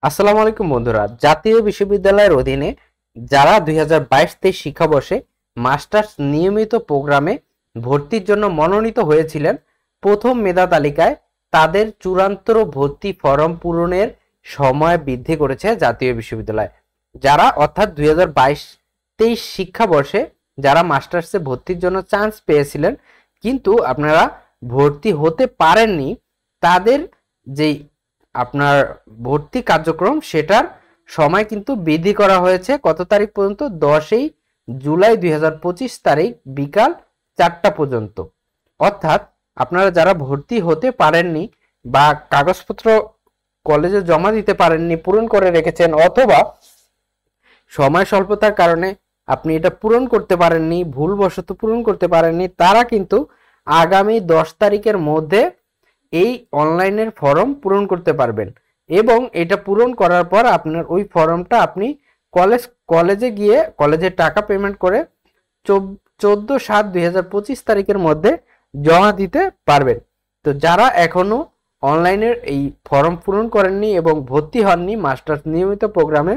আসসালামু আলাইকুম বন্ধুরা, জাতীয় বিশ্ববিদ্যালয়ের অধীনে যারা 2022-23 শিক্ষাবর্ষে মাস্টার্স নিয়মিত প্রোগ্রামে ভর্তির জন্য মনোনীত হয়েছিলেন, প্রথম মেধা তালিকায় তাদের চূড়ান্ত ভর্তি ফরম পূরণের সময় বৃদ্ধি করেছে জাতীয় বিশ্ববিদ্যালয়। যারা অর্থাৎ 2022-23 শিক্ষাবর্ষে যারা মাস্টার্সে ভর্তির জন্য চান্স পেয়েছিলেন কিন্তু আপনারা ভর্তি হতে পারেননি, তাদের যেই আপনার ভর্তি কার্যক্রম সেটার সময় কিন্তু বৃদ্ধি করা হয়েছে কত তারিখ পর্যন্ত? 10ই জুলাই 2025 তারিখ বিকাল 4টা পর্যন্ত। অর্থাৎ আপনারা যারা ভর্তি হতে পারেননি বা কাগজপত্র কলেজে জমা দিতে পারেননি, পূরণ করে রেখেছেন, অথবা সময় স্বল্পতার কারণে আপনি এটা পূরণ করতে পারেননি, ভুলবশত পূরণ করতে পারেননি, তারা কিন্তু আগামী 10 তারিখের মধ্যে এই অনলাইনের ফর্ম পূরণ করতে পারবেন। এবং এটা পূরণ করার পর আপনার ওই ফর্মটা আপনি কলেজে গিয়ে কলেজের টাকা পেমেন্ট করে 14/7/2025 তারিখের মধ্যে জমা দিতে পারবেন। তো যারা এখনো অনলাইনের এই ফর্ম পূরণ করেননি এবং ভর্তি হননি মাস্টার্স নিয়মিত প্রোগ্রামে,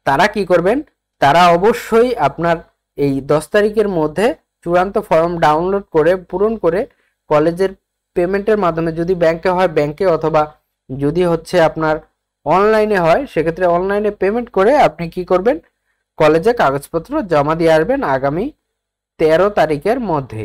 তারা কি করবেন? তারা অবশ্যই আপনার এই 10 তারিখের মধ্যে চূড়ান্ত ফর্ম ডাউনলোড করে পূরণ করে কলেজের পেমেন্টের মাধ্যমে, যদি ব্যাংকে হয় ব্যাংকে, অথবা যদি হচ্ছে আপনার অনলাইনে হয় সেক্ষেত্রে অনলাইনে পেমেন্ট করে আপনি কি করবেন? কলেজে কাগজপত্র জমা দিয়ে আসবেন আগামী 13 তারিখের মধ্যে।